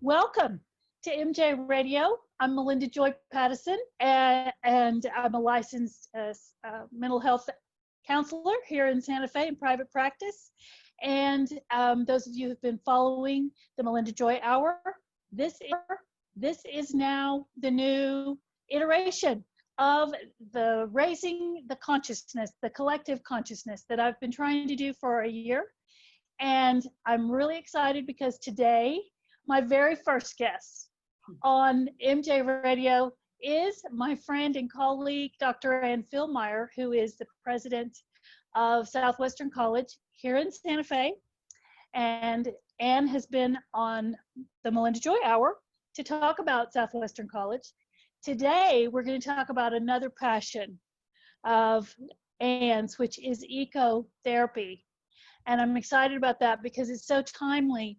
Welcome to MJ Radio. I'm MelindaJoy Pattison, and I'm a licensed mental health counselor here in Santa Fe in private practice. And those of you who've been following the Melinda Joy Hour, this is now the new iteration of the raising the consciousness, the collective consciousness that I've been trying to do for a year. And I'm really excited because today, my very first guest on MJ Radio is my friend and colleague, Dr. Filemyr, who is the president of Southwestern College here in Santa Fe. And Anne has been on the Melinda Joy Hour to talk about Southwestern College. Today, we're going to talk about another passion of Anne's, which is ecotherapy. And I'm excited about that because it's so timely.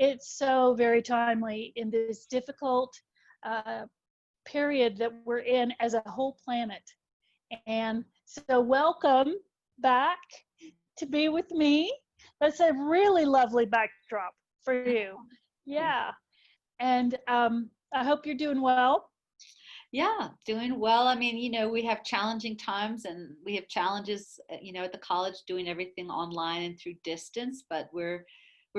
It's so very timely in this difficult period that we're in as a whole planet. And so welcome back to be with me. That's a really lovely backdrop for you. Yeah. And I hope you're doing well. Yeah, doing well. I mean, we have challenging times and we have challenges, at the college doing everything online and through distance, but we're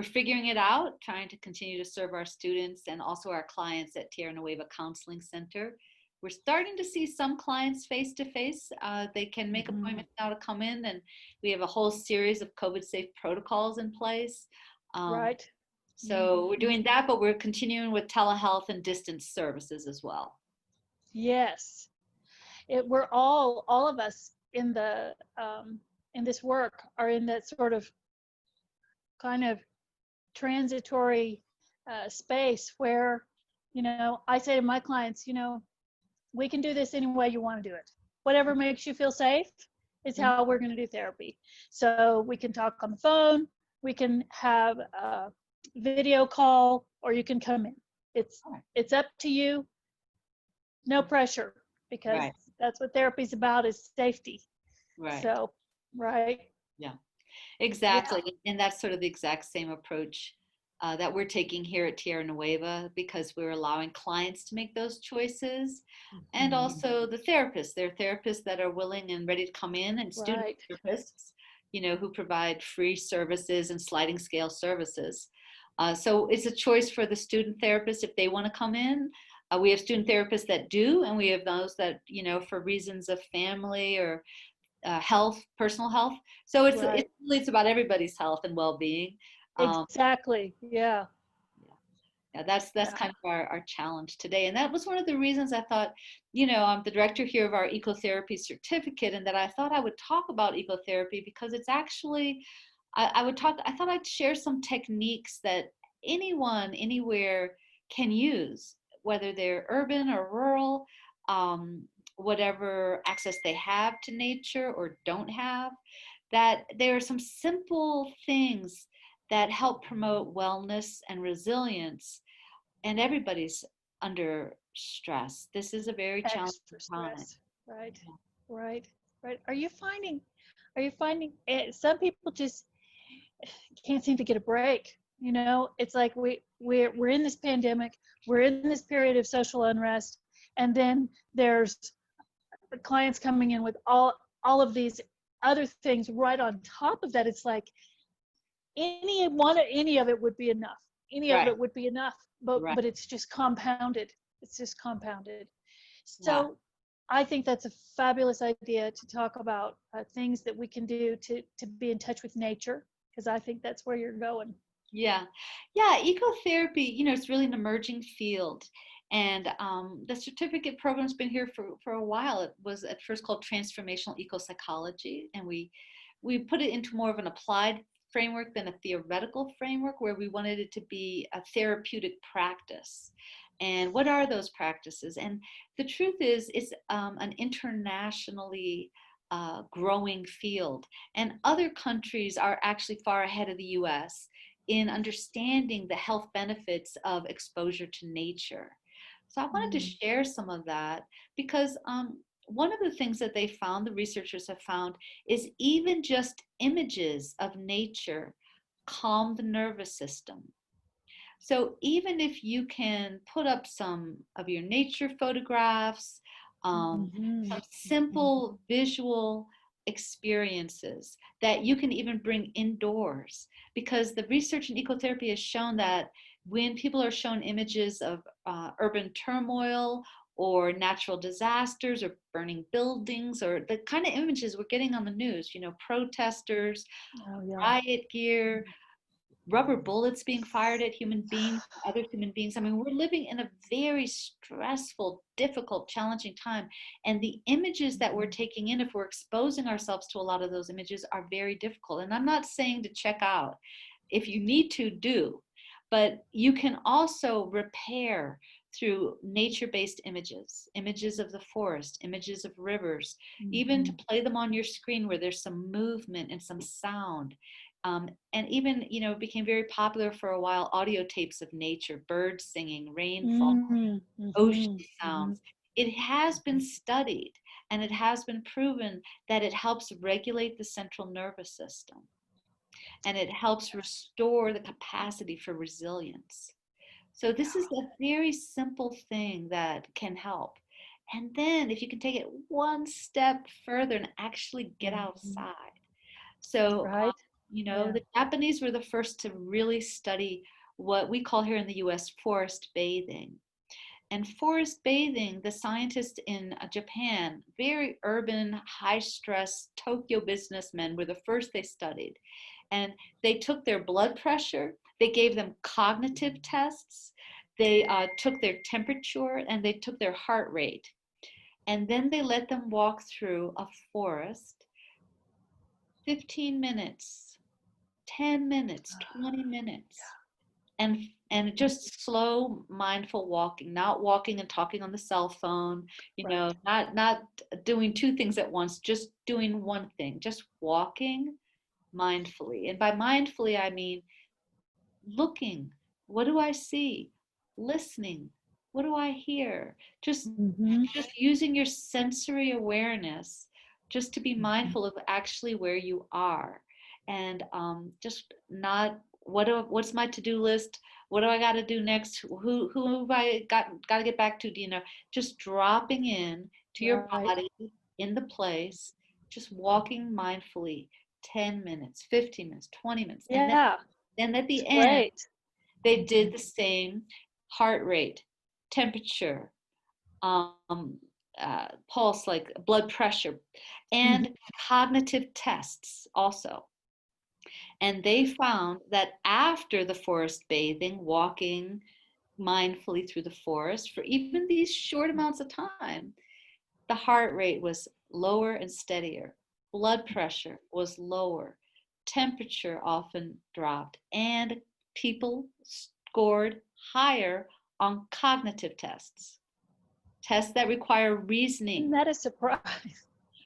figuring it out, trying to continue to serve our students and also our clients at Tierra Nueva Counseling Center. We're starting to see some clients face to face. They can make appointments now to come in, and we have a whole series of COVID-safe protocols in place. Right. So we're doing that, but we're continuing with telehealth and distance services as well. Yes, we're all of us in the in this work are in that sort of kind of transitory space where, I say to my clients, we can do this any way you want to do it. Whatever makes you feel safe is how we're going to do therapy. So we can talk on the phone, we can have a video call, or you can come in. It's up to you. No pressure, because that's what therapy is about, is safety. Right. So, right. Yeah, exactly. Yeah. And that's sort of the exact same approach that we're taking here at Tierra Nueva, because we're allowing clients to make those choices, and also the therapists. There are therapists that are willing and ready to come in, and student therapists, who provide free services and sliding scale services. So it's a choice for the student therapist if they want to come in. We have student therapists that do, and we have those that, for reasons of family or health, personal health. So it's about everybody's health and well-being. Exactly. Yeah. Yeah, that's kind of our challenge today. And that was one of the reasons I thought, I'm the director here of our ecotherapy certificate, and that I thought I would talk about ecotherapy because it's actually, I thought I'd share some techniques that anyone, anywhere can use, whether they're urban or rural, whatever access they have to nature or don't have, that there are some simple things that help promote wellness and resilience. And everybody's under stress. This is a very challenging time. Right. Are you finding some people just can't seem to get a break? It's like we're in this pandemic, we're in this period of social unrest, and then there's the clients coming in with all of these other things right on top of that. It's like any of it would be enough. Any of it would be enough, but it's just compounded. So I think that's a fabulous idea to talk about things that we can do to be in touch with nature, because I think that's where you're going. Yeah. Ecotherapy, it's really an emerging field. And the certificate program's been here for a while. It was at first called Transformational Ecopsychology, and we put it into more of an applied framework than a theoretical framework, where we wanted it to be a therapeutic practice. And what are those practices? And the truth is, it's an internationally growing field. And other countries are actually far ahead of the US in understanding the health benefits of exposure to nature. So I wanted to share some of that, because one of the things that the researchers have found, is even just images of nature calm the nervous system. So even if you can put up some of your nature photographs, some simple visual experiences that you can even bring indoors, because the research in ecotherapy has shown that when people are shown images of urban turmoil or natural disasters or burning buildings or the kind of images we're getting on the news, protesters, Oh, yeah. riot gear, rubber bullets being fired at human beings, other human beings. I mean, we're living in a very stressful, difficult, challenging time. And the images that we're taking in, if we're exposing ourselves to a lot of those images, are very difficult. And I'm not saying to check out. If you need to, do. But you can also repair through nature-based images of the forest, images of rivers, even to play them on your screen where there's some movement and some sound. And even, it became very popular for a while, audio tapes of nature, birds singing, rainfall, ocean sounds. It has been studied and it has been proven that it helps regulate the central nervous system and it helps restore the capacity for resilience. So this is a very simple thing that can help. And then if you can take it one step further and actually get outside. So, Right. the Japanese were the first to really study what we call here in the US forest bathing. And forest bathing, the scientists in Japan, very urban, high stress Tokyo businessmen, were the first they studied. And they took their blood pressure, they gave them cognitive tests, they took their temperature, and they took their heart rate. And then they let them walk through a forest 15 minutes, 10 minutes, 20 minutes. And just slow, mindful walking, not walking and talking on the cell phone, not doing two things at once, just doing one thing, just walking mindfully. And by mindfully, I mean looking, what do I see? Listening, what do I hear? Just using your sensory awareness just to be mindful of actually where you are, and just not what's my to-do list, what do I got to do next, who have I got to get back to, just dropping in to your body, in the place, just walking mindfully 10 minutes, 15 minutes, 20 minutes. And then at the end, they did the same heart rate, temperature, pulse, like blood pressure, and cognitive tests also. And they found that after the forest bathing, walking mindfully through the forest for even these short amounts of time, the heart rate was lower and steadier, blood pressure was lower, temperature often dropped, and people scored higher on cognitive tests that require reasoning. Isn't that a surprise?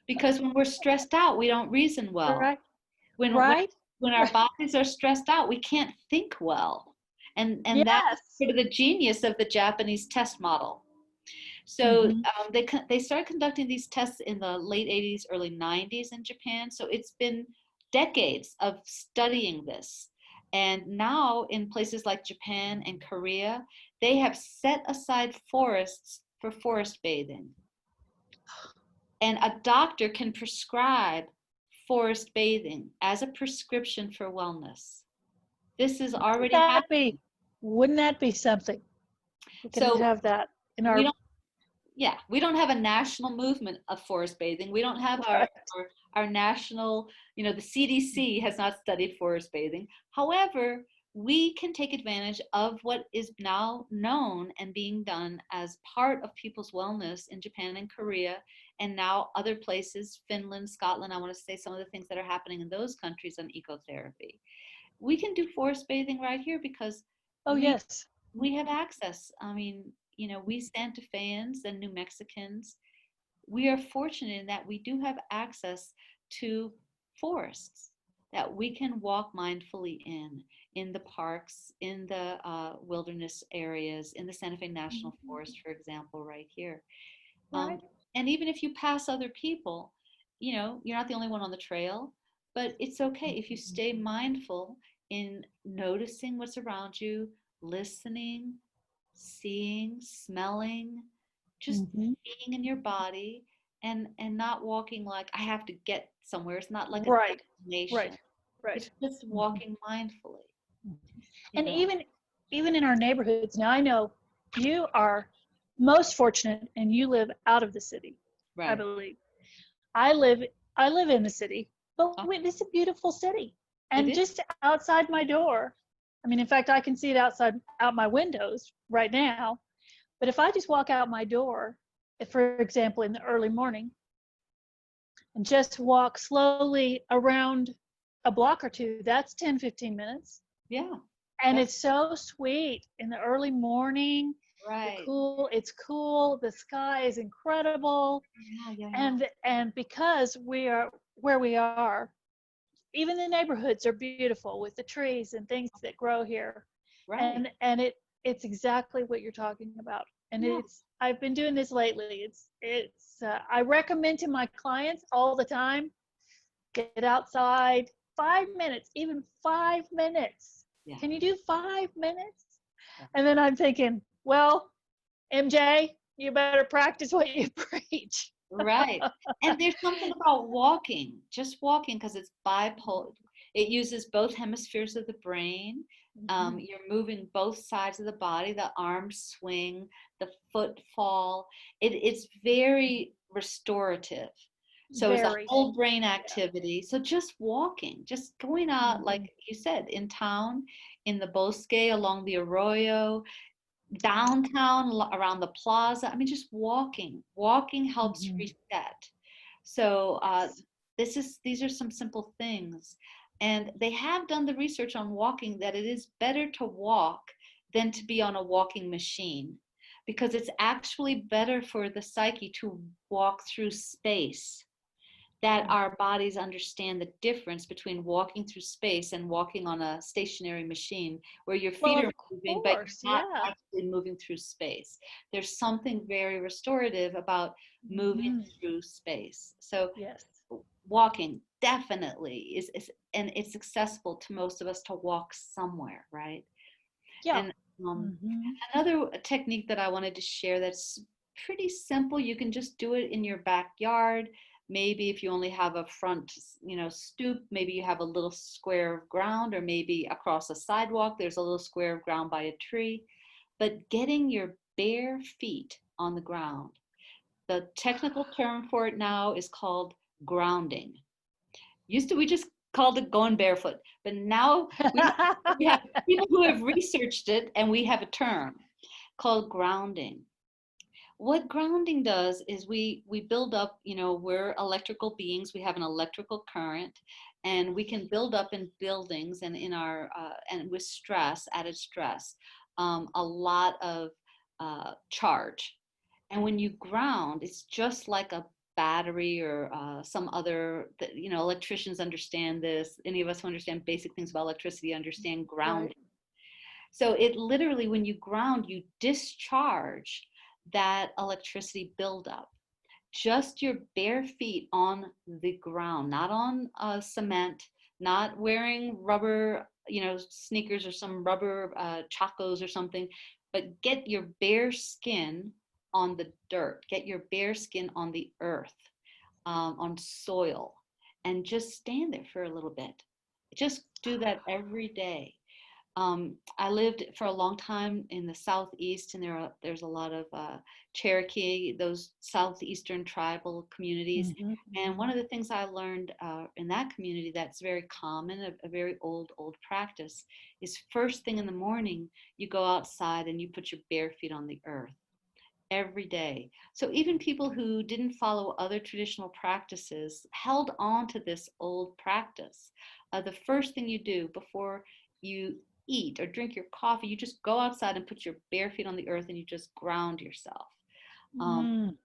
Because when we're stressed out, we don't reason well. Right. When our bodies are stressed out, we can't think well. And that's sort of the genius of the Japanese test model. So they started conducting these tests in the late 80s, early 90s in Japan. So it's been decades of studying this. And now in places like Japan and Korea, they have set aside forests for forest bathing. And a doctor can prescribe forest bathing as a prescription for wellness. This is already happening. Wouldn't that be something? We can have that in our... We don't have a national movement of forest bathing. We don't have our national, the CDC has not studied forest bathing. However, we can take advantage of what is now known and being done as part of people's wellness in Japan and Korea, and now other places, Finland, Scotland. I want to say some of the things that are happening in those countries on ecotherapy. We can do forest bathing right here because we have access. I mean, we Santa Feans and New Mexicans, we are fortunate in that we do have access to forests that we can walk mindfully in the parks, in the wilderness areas, in the Santa Fe National Forest, for example, right here. And even if you pass other people, you're not the only one on the trail, but it's okay if you stay mindful in noticing what's around you, listening, seeing, smelling, just Mhm. being in your body, and not walking like I have to get somewhere. It's not like a Right, destination. right, right. It's just Mhm. walking mindfully, you And know. even in our neighborhoods, now I know you are most fortunate and you live out of the city, I Right. believe. I live I live in the city, but Oh, it's a beautiful city. it And is. just outside my door, I mean, in fact, I can see it out my windows right now. But if I just walk out my door, if, for example, in the early morning, and just walk slowly around a block or two, that's 10, 15 minutes. Yeah. And That's it's so sweet in the early morning. right. It's cool, the sky is incredible. Yeah, yeah, yeah. And because we are where we are, even the neighborhoods are beautiful with the trees and things that grow here. Right. And it's exactly what you're talking about. And Yeah. I've been doing this lately. I recommend to my clients all the time, get outside 5 minutes, even 5 minutes. Yeah. Can you do 5 minutes? Yeah. And then I'm thinking, well, MJ, you better practice what you preach. Right. And there's something about walking, just walking, because it's bipolar. It uses both hemispheres of the brain. Mhm. You're moving both sides of the body, the arms swing, the foot fall. It's very restorative. So it's a Very. whole brain Yeah. activity. So just walking, just going out, like Mhm. you said, in town, in the bosque, along the arroyo, downtown, around the plaza. I mean, just walking helps Mhm. reset. So Yes. these are some simple things, and they have done the research on walking that it is better to walk than to be on a walking machine, because it's actually better for the psyche to walk through space, that our bodies understand the difference between walking through space and walking on a stationary machine where your Well, feet of are moving, but course. you're not Yeah. actually moving through space. There's something very restorative about moving Mhm. through space. So Yes. walking definitely is, and it's accessible to most of us to walk somewhere, right? Yeah. And um, Mhm. another technique that I wanted to share that's pretty simple, you can just do it in your backyard. Maybe if you only have a front, stoop, maybe you have a little square of ground, or maybe across a sidewalk, there's a little square of ground by a tree. But getting your bare feet on the ground, the technical term for it now is called grounding. Used to, we just called it going barefoot, but now we have people who have researched it, and we have a term called grounding. What grounding does is we build up, we're electrical beings, we have an electrical current, and we can build up in buildings and in our and with stress, added stress, a lot of charge. And when you ground, it's just like a battery or some other, electricians understand this. Any of us who understand basic things about electricity understand Right. grounding. So it literally, when you ground, you discharge that electricity buildup. Just your bare feet on the ground, not on cement, not wearing rubber, sneakers or some rubber chacos or something, but get your bare skin on the dirt, get your bare skin on the earth, on soil, and just stand there for a little bit. Just do that every day. I lived for a long time in the southeast, and there's a lot of Cherokee, those southeastern tribal communities. Mhm. And one of the things I learned in that community that's very common, a very old practice, is first thing in the morning, you go outside and you put your bare feet on the earth every day. So even people who didn't follow other traditional practices held on to this old practice. The first thing you do before you eat or drink your coffee, you just go outside and put your bare feet on the earth and you just ground yourself. Um, Mm.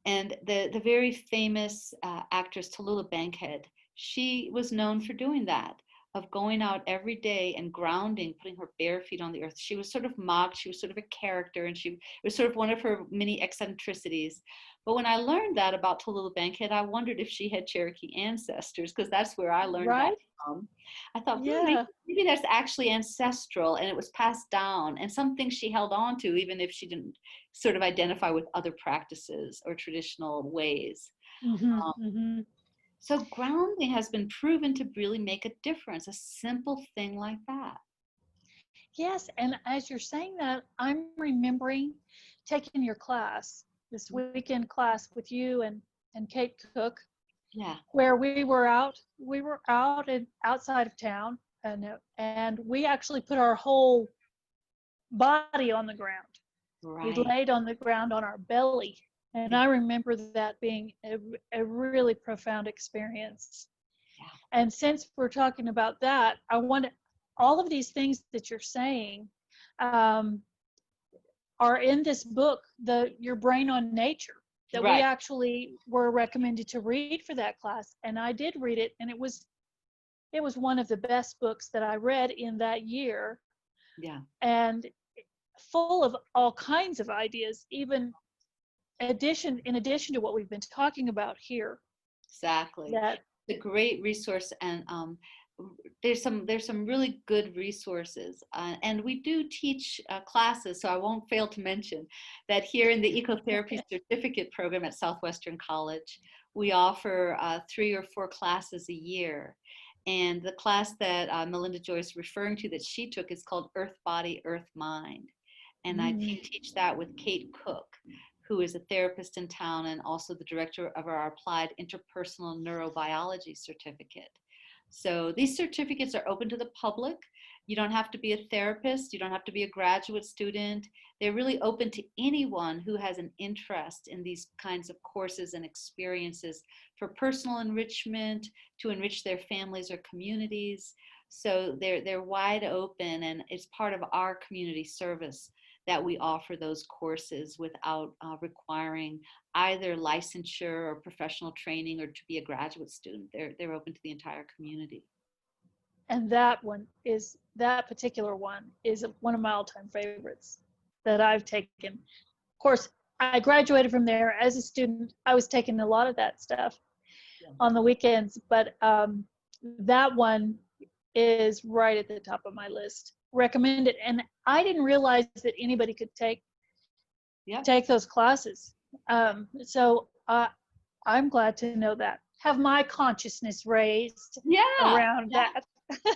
and the very famous actress Tallulah Bankhead, she was known for doing that, of going out every day and grounding, putting her bare feet on the earth. She was sort of mocked. She was sort of a character, and it was sort of one of her many eccentricities. But when I learned that about Tallulah Bankhead, I wondered if she had Cherokee ancestors, because that's where I learned that Right? from. I thought, Yeah. maybe that's actually ancestral and it was passed down, and some things she held on to, even if she didn't sort of identify with other practices or traditional ways. Mm-hmm. Um, Mm-hmm. so grounding has been proven to really make a difference, a simple thing like that. Yes, and as you're saying that, I'm remembering taking your class, this weekend class with you and Kate Cook, Yeah, where we were out and outside of town, and we actually put our whole body on the ground. We right. laid on the ground on our belly, and I remember that being a really profound experience. Yeah, And since we're talking about that, I want to, all of these things that you're saying um, are in this book, Your Brain on Nature, that we right. actually were recommended to read for that class. And I did read it, and it was one of the best books that I read in that year, Yeah, and full of all kinds of ideas, even in addition to what we've been talking about here. exactly. That It's a great resource, and there's some really good resources, and we do teach classes. So I won't fail to mention that here in the ecotherapy certificate program at Southwestern College, we offer 3 or 4 classes a year. And the class that MelindaJoy is referring to that she took is called Earth Body, Earth Mind. And I teach that with Kate Cook, who is a therapist in town and also the director of our Applied Interpersonal Neurobiology certificate. So these certificates are open to the public. You don't have to be a therapist. You don't have to be a graduate student. They're really open to anyone who has an interest in these kinds of courses and experiences for personal enrichment, to enrich their families or communities. So they're wide open, and it's part of our community service that we offer those courses without requiring either licensure or professional training or to be a graduate student. They're open to the entire community. and that particular one is one of my all-time favorites that I've taken. Of course, I graduated from there as a student. I was taking a lot of that stuff on the weekends, but that one is right at the top of my list. Recommend it. And I didn't realize that anybody could take Yep. those classes. So I'm glad to know that. Have my consciousness raised around Yeah. that.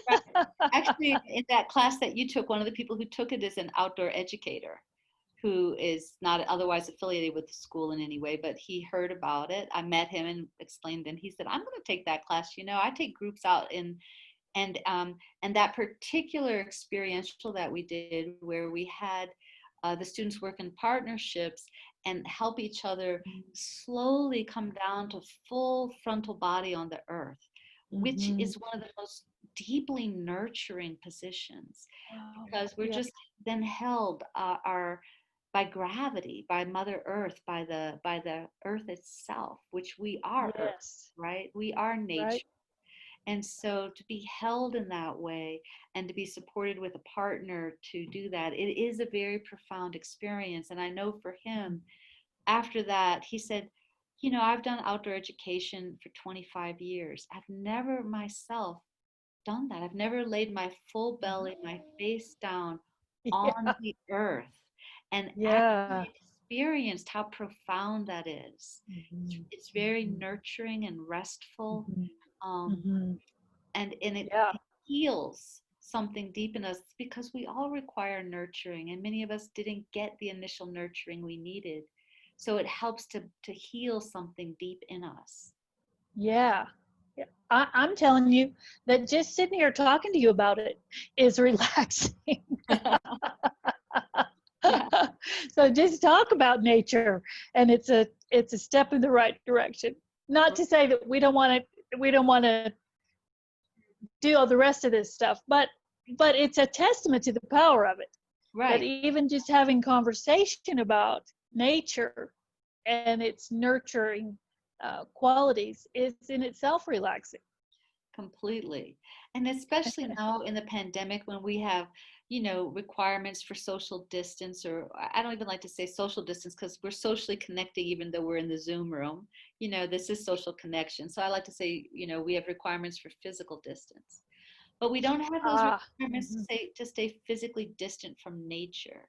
Right. Actually, in that class that you took, one of the people who took it is an outdoor educator who is not otherwise affiliated with the school in any way, but he heard about it. I met him and explained, and he said, I'm going to take that class. You know, I take groups out in, and that particular experiential that we did, where we had the students work in partnerships and help each other slowly come down to full frontal body on the earth, which is one of the most deeply nurturing positions, because we're just then held by gravity, by Mother Earth, by the earth itself, which we are Earth, right? We are nature. Right. And so to be held in that way and to be supported with a partner to do that, it is a very profound experience. And I know for him, after that, he said, you know, I've done outdoor education for 25 years. I've never myself done that. I've never laid my full belly, my face down on the earth and actually experienced how profound that is. It's very nurturing and restful. And it heals something deep in us, because we all require nurturing, and many of us didn't get the initial nurturing we needed. So it helps to heal something deep in us. Yeah. I'm telling you that just sitting here talking to you about it is relaxing. So just talk about nature, and it's a step in the right direction. Not to say that we don't want to do all the rest of this stuff, but it's a testament to the power of it. Right. That even just having conversation about nature and its nurturing qualities is in itself relaxing. Completely. And especially now in the pandemic when we have, requirements for social distance, or I don't even like to say social distance because we're socially connecting even though we're in the Zoom room. This is social connection. So I like to say, we have requirements for physical distance. But we don't have those requirements Mhm. to stay physically distant from nature.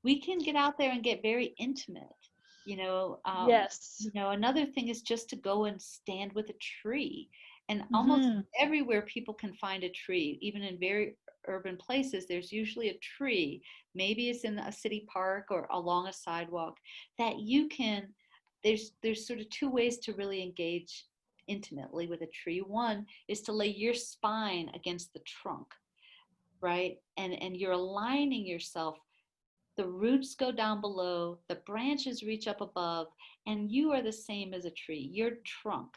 We can get out there and get very intimate. You know, um, Yes. Another thing is just to go and stand with a tree. And almost Hmm. everywhere people can find a tree, even in very urban places, there's usually a tree. Maybe it's in a city park or along a sidewalk that you can. There's sort of two ways to really engage intimately with a tree. One is to lay your spine against the trunk, right? And you're aligning yourself. The roots go down below, the branches reach up above, and you are the same as a tree. Your trunk,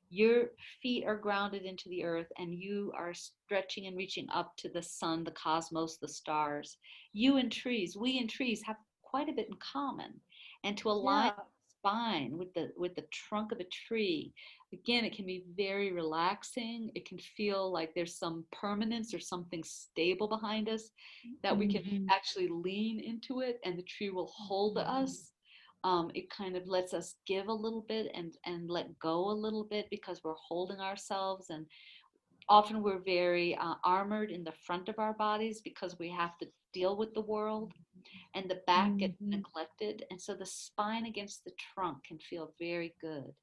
your feet are grounded into the earth, and you are stretching and reaching up to the sun, the cosmos, the stars. We in trees have quite a bit in common. And to align Yeah. the spine with the trunk of a tree, again, it can be very relaxing. It can feel like there's some permanence or something stable behind us that we can Hmm. actually lean into it and the tree will hold us. It kind of lets us give a little bit and let go a little bit because we're holding ourselves. And often we're very armored in the front of our bodies because we have to deal with the world, and the back gets Hmm. neglected. And so the spine against the trunk can feel very good.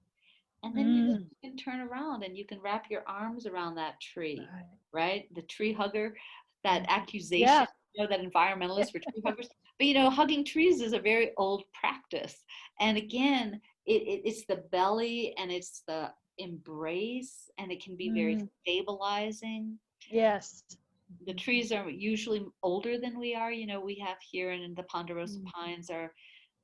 And then you Mm. can turn around and you can wrap your arms around that tree, Right. right? The tree hugger, that accusation, Yeah. that environmentalists were tree huggers. But hugging trees is a very old practice. And again, it's the belly and it's the embrace, and it can be very Mm. stabilizing. Yes. The trees are usually older than we are. We have here in the Ponderosa Mhm. pines are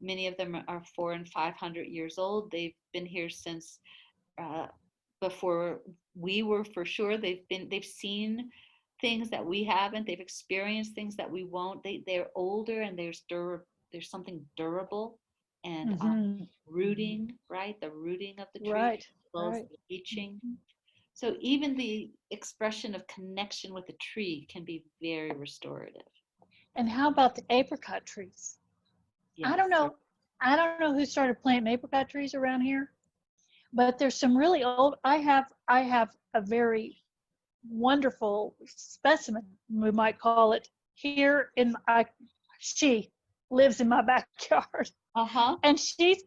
many of them are 400 and 500 years old. They've been here since uh, before we were, for sure. They've seen things that we haven't. They've experienced things that we won't. They're older, and there's something durable and Mhm. rooting, right? The rooting of the tree Right. as well as Right. the reaching. Mhm. So even the expression of connection with the tree can be very restorative. And how about the apricot trees? I don't Yes. know. I don't know who started planting apricot trees around here, but there's some really old. I have a very wonderful specimen, we might call it, here in she lives in my backyard. Uh-huh. And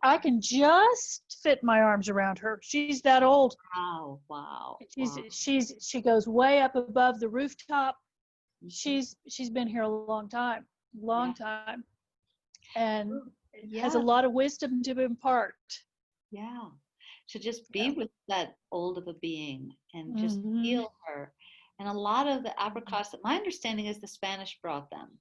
I can just fit my arms around her. She's that old. Wow. Wow. She's Wow. she goes way up above the rooftop. Hmm. She's been here a long Yeah. time, and Well, has a yeah. lot of wisdom to impart. Yeah. To just be Yeah. with that old of a being and just Hmm. feel her. And a lot of the apricots, my understanding is the Spanish brought them,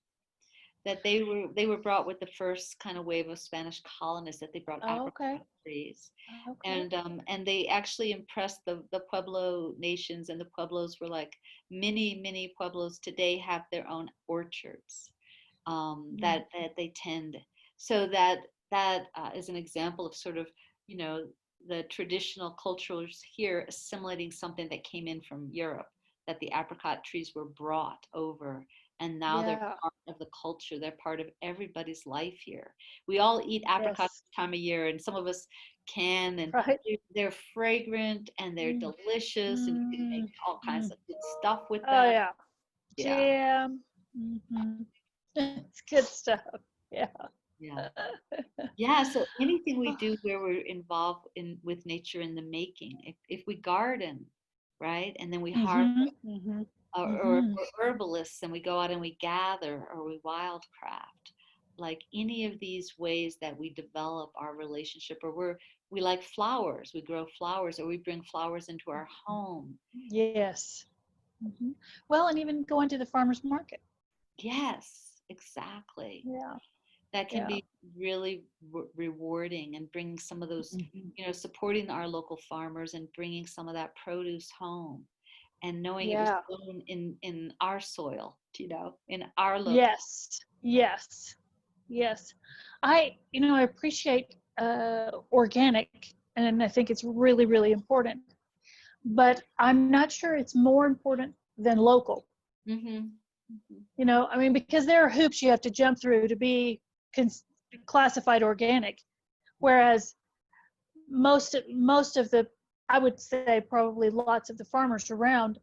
that they were brought with the first kind of wave of Spanish colonists, that they brought Oh, okay. apricot trees. Okay. And they actually impressed the Pueblo nations, and the Pueblos were like many pueblos today have their own orchards Mm. that they tend. So that is an example of sort of you know the traditional cultures here assimilating something that came in from Europe. That the apricot trees were brought over, and now they're Yeah. part of the culture. They're part of everybody's life here. We all eat apricots Yes. this time of year, and some of us can, and Right. they're fragrant and they're Mm. delicious, and you can make Mm. all kinds Mm. of good stuff with Oh them. yeah. Yeah, Jam. Hmm. It's good stuff. Yeah. yeah. Yeah, so anything we do where we're involved in with nature in the making, if we garden, right, and then we harvest, Mhm. Mhm. or if Mhm. we're herbalists and we go out and we gather or we wildcraft, like any of these ways that we develop our relationship, or we like flowers, we grow flowers, or we bring flowers into our home. Yes. Mhm. Well, and even going to the farmer's market. Yes, exactly. Yeah. That can Yeah. be really rewarding, and bring some of those, Mhm. supporting our local farmers and bringing some of that produce home, and knowing it was Yeah. grown in our soil, in our local. Yes. Yes. Yes. I appreciate organic, and I think it's really, really important. but I'm not sure it's more important than local. Mm-hmm. You know, I mean, because there are hoops you have to jump through to be classified organic, whereas most of the, I would say probably lots of the farmers around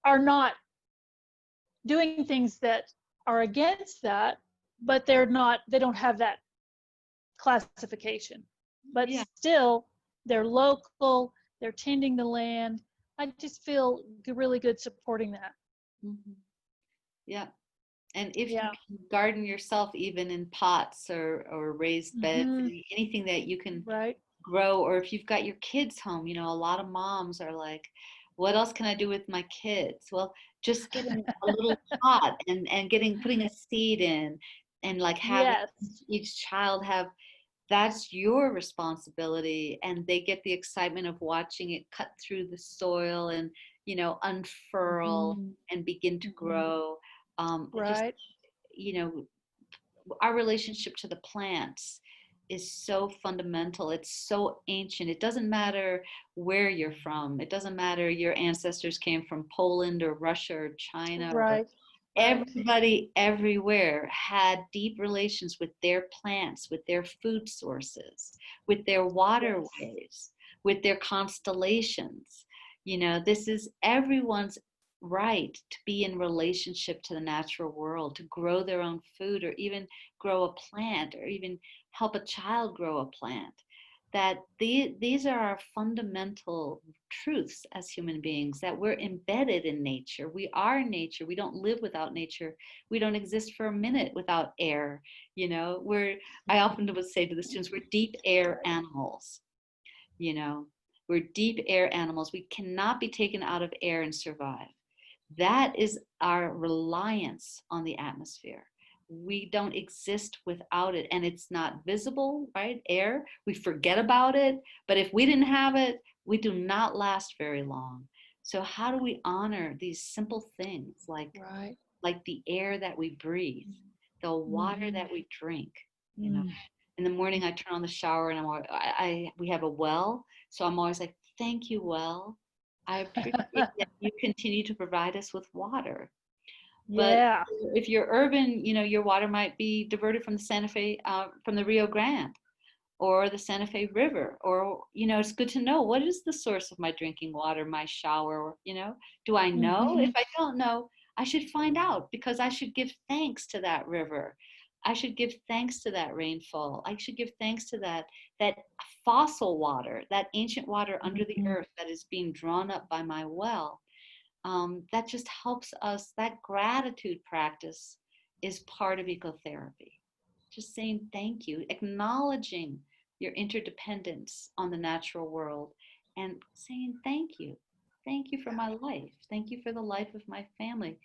are not doing things that are against that, but they don't have that classification. But Yeah. still, they're local, they're tending the land. I just feel really good supporting that. Mm-hmm. Yeah. And if you Yeah. can garden yourself, even in pots or raised beds, Hmm. anything that you can Right. grow, or if you've got your kids home, you know, a lot of moms are like, what else can I do with my kids? Well, just getting a little pot and putting a seed in, and like having Yes. each child have, that's your responsibility, and they get the excitement of watching it cut through the soil and, you know, unfurl Hmm. and begin to Hmm. grow. Just, Right. you know, our relationship to the plants is so fundamental. It's so ancient. It doesn't matter where you're from. It doesn't matter your ancestors came from Poland or Russia or China, or Right. Right. everybody everywhere had deep relations with their plants, with their food sources, with their Yes. waterways, with their constellations. You know, this is everyone's right to be in relationship to the natural world, to grow their own food, or even grow a plant, or even help a child grow a plant. That these are our fundamental truths as human beings, that we're embedded in nature. We are nature. We don't live without nature. We don't exist for a minute without air. You know, I often would say to the students, we're deep air animals. You know, we're deep air animals. We cannot be taken out of air and survive. That is our reliance on the atmosphere. We don't exist without it, and it's not visible, right? Air, we forget about it, but if we didn't have it, we do not last very long. So how do we honor these simple things, Right. like the air that we breathe, the water Hmm. that we drink? You know, Hmm. in the morning I turn on the shower and we have a well, so I'm always like, thank you, well. I appreciate that you continue to provide us with water. But Yeah. if you're urban, you know, your water might be diverted from the Santa Fe, from the Rio Grande or the Santa Fe River, or, you know, it's good to know, what is the source of my drinking water, my shower, you know, do I know? Hmm. If I don't know, I should find out, because I should give thanks to that river. I should give thanks to that rainfall. I should give thanks to that fossil water, that ancient water under the Hmm. earth that is being drawn up by my well. That just helps us. That gratitude practice is part of ecotherapy. Just saying thank you, acknowledging your interdependence on the natural world, and saying thank you. Thank you for my life. Thank you for the life of my family.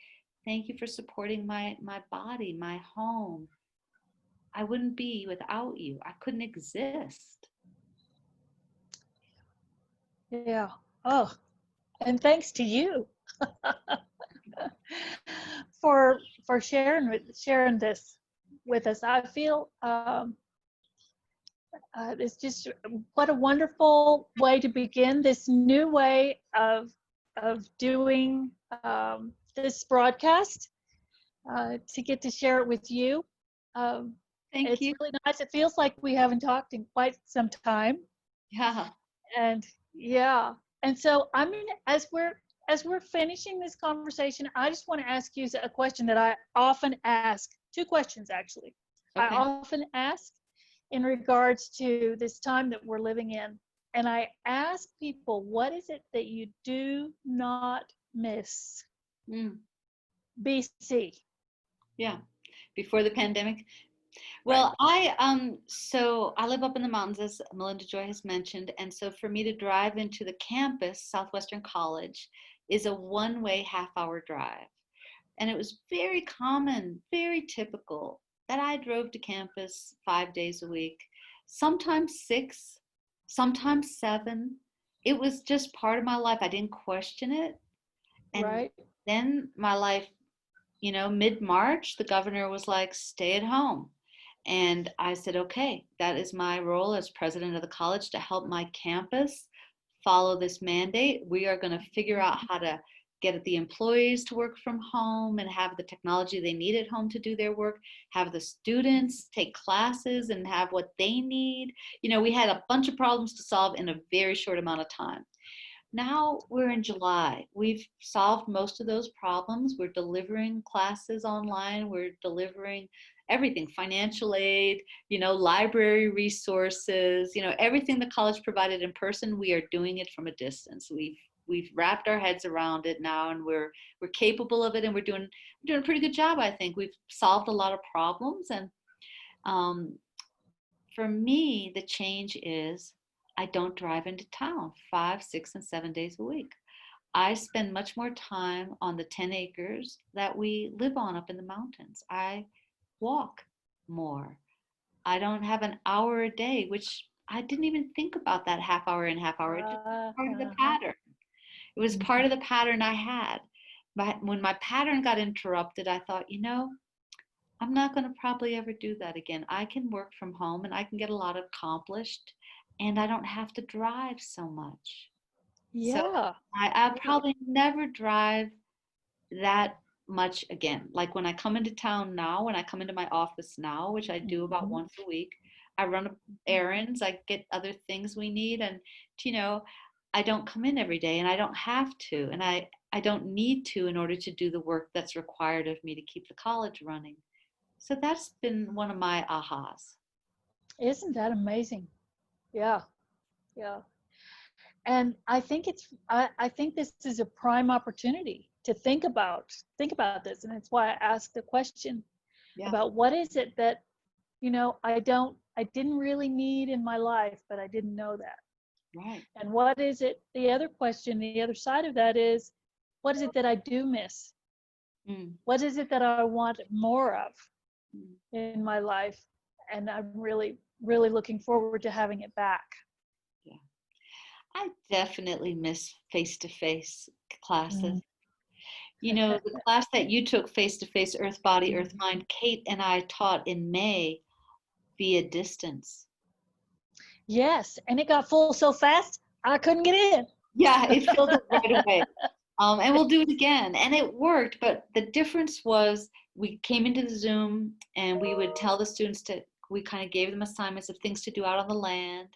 Thank you for supporting my body, my home. I wouldn't be without you. I couldn't exist. Yeah. Oh, and thanks to you for sharing this with us. I feel it's just what a wonderful way to begin this new way of doing this broadcast. To get to share it with you. Um, Thank it's you. really nice. It feels like we haven't talked in quite some time. Yeah. And yeah. And so I mean, as we're finishing this conversation, I just want to ask you a question that I often ask. Two questions actually. I Okay. often ask in regards to this time that we're living in. And I ask people, what is it that you do not miss? Mm, BC. yeah. Before the pandemic. Right. Well, I live up in the mountains, as Melinda Joy has mentioned, and so for me to drive into the campus, Southwestern College, is a one-way half-hour drive. And it was very common, very typical, that I drove to campus 5 days a week, sometimes six, sometimes seven. It was just part of my life. I didn't question it. And Right. then my life, mid-March, the governor was like, stay at home. And I said, okay, that is my role as president of the college, to help my campus follow this mandate. We are going to figure out how to get the employees to work from home and have the technology they need at home to do their work, have the students take classes and have what they need. You know, we had a bunch of problems to solve in a very short amount of time. Now we're in July. We've solved most of those problems. We're delivering classes online. We're delivering everything, financial aid, you know, library resources, you know, everything the college provided in person, we are doing it from a distance. We've wrapped our heads around it now, and we're capable of it, and we're doing a pretty good job, I think. We've solved a lot of problems, and for me, the change is I don't drive into town 5, 6, and 7 days a week. I spend much more time on the 10 acres that we live on up in the mountains. I walk more. I don't have an hour a day, which I didn't even think about that half hour and half hour. It just was part of the pattern. It was part of the pattern I had. But when my pattern got interrupted, I thought, you know, I'm not going to probably ever do that again. I can work from home and I can get a lot accomplished, and I don't have to drive so much. Yeah. So I'll probably never drive that much again. Like when I come into town now, when I come into my office now, which I do about once a week, I run errands, I get other things we need, and you know, I don't come in every day, and I don't have to, and I don't need to in order to do the work that's required of me to keep the college running. So that's been one of my ahas. Isn't that amazing? Yeah. Yeah. And I think I think this is a prime opportunity to think about this. And it's why I asked the question about what is it that, you know, I didn't really need in my life, but I didn't know that. Right. And what is it, the other question, the other side of that is, what is it that I do miss? What is it that I want more of in my life? And I'm really, really looking forward to having it back. Yeah. I definitely miss face-to-face classes. You know, the class that you took face-to-face, Earth Body, Earth Mind, Kate and I taught in May via distance. Yes, and it got full so fast, I couldn't get in. Yeah, it filled up right away. And we'll do it again. And it worked, but the difference was we came into the Zoom and we would tell the students we kind of gave them assignments of things to do out on the land,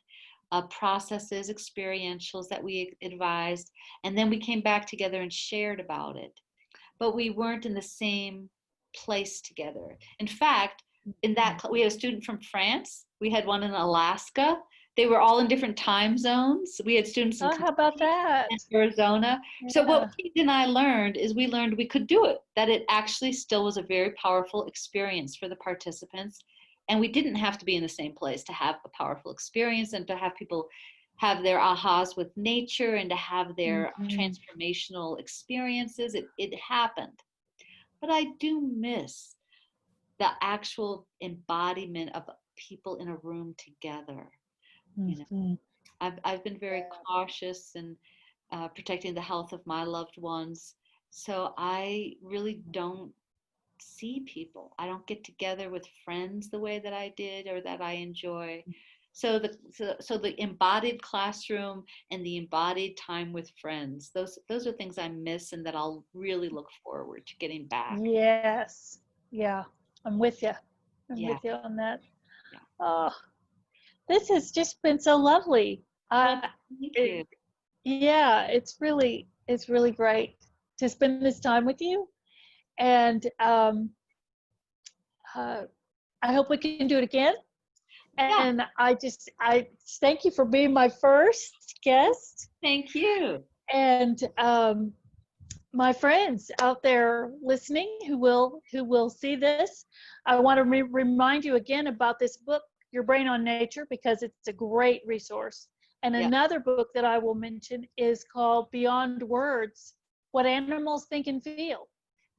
processes, experientials that we advised, and then we came back together and shared about it. But we weren't in the same place together. In fact, in that we had a student from France, we had one in Alaska. They were all in different time zones. We had students in how about that? Arizona. Yeah. So what Kate and I learned is we learned we could do it, that it actually still was a very powerful experience for the participants. And we didn't have to be in the same place to have a powerful experience and to have people have their ahas with nature and to have their transformational experiences. It happened. But I do miss the actual embodiment of people in a room together. You know, I've been very cautious in protecting the health of my loved ones. So I really don't see people. I don't get together with friends the way that I did or that I enjoy. So the embodied classroom and the embodied time with friends, those are things I miss and that I'll really look forward to getting back. Yes. Yeah. I'm with you. I'm with you on that. Yeah. Oh, this has just been so lovely. Thank you. Yeah, it's really great to spend this time with you. And I hope we can do it again. And I thank you for being my first guest. Thank you. And my friends out there listening who will see this, I want to remind you again about this book, Your Brain on Nature, because it's a great resource. And another book that I will mention is called Beyond Words, What Animals Think and Feel.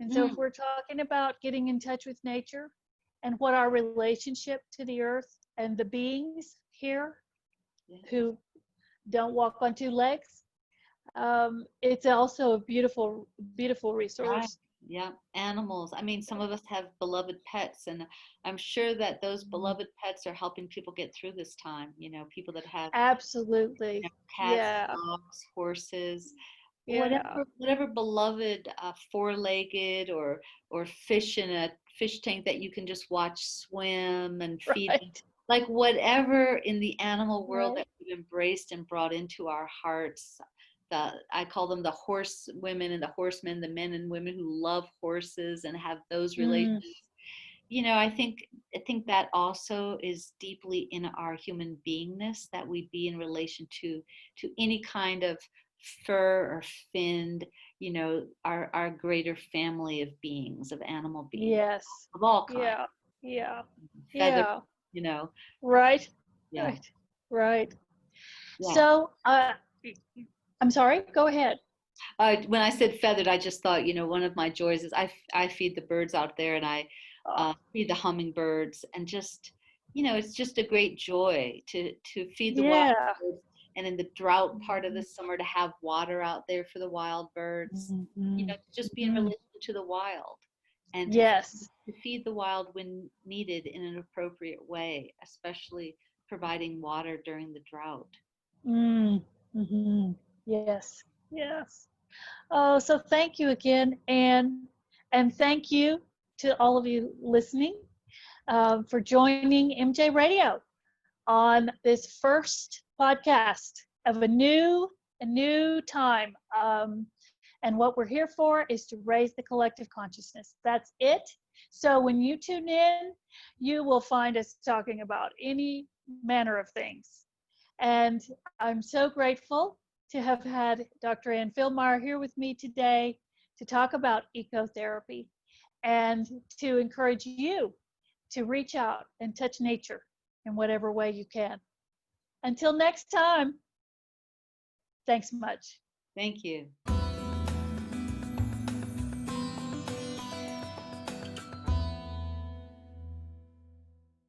And so if we're talking about getting in touch with nature and what our relationship to the earth and the beings here who don't walk on two legs, it's also a beautiful, beautiful resource. Yeah, animals. I mean, some of us have beloved pets, and I'm sure that those Mhm. beloved pets are helping people get through this time. People that have Absolutely. cats, Yeah. dogs, horses, Yeah. whatever beloved four-legged or fish in a fish tank that you can just watch swim and feed them. Right. Like whatever in the animal world Right. that we've embraced and brought into our hearts. I call them the horse women and the horsemen, the men and women who love horses and have those Mm. relations. I think that also is deeply in our human beingness, that we be in relation to any kind of fur or finned, our greater family of beings, of animal beings, Yes. of all kinds, Yeah. Yeah. feathered, Yeah. you know, Right. yeah, Right. Right. yeah. So, I'm sorry, go ahead. When I said feathered, I just thought, one of my joys is I feed the birds out there, and I Oh, feed the hummingbirds, and just, it's just a great joy to feed the wild yeah. birds, and in the drought part of the summer to have water out there for the wild birds, Mhm. to just be in Mhm. relation to the wild, and Yes. to feed the wild when needed in an appropriate way, especially providing water during the drought. Mm. Mhm. Yes. Yes. Oh, so thank you again, and thank you to all of you listening for joining MJ Radio on this first podcast of a new time. And what we're here for is to raise the collective consciousness. That's it. So when you tune in, you will find us talking about any manner of things. And I'm so grateful to have had Dr. Ann Filemyr here with me today to talk about ecotherapy and to encourage you to reach out and touch nature in whatever way you can. Until next time, thanks much. Thank you.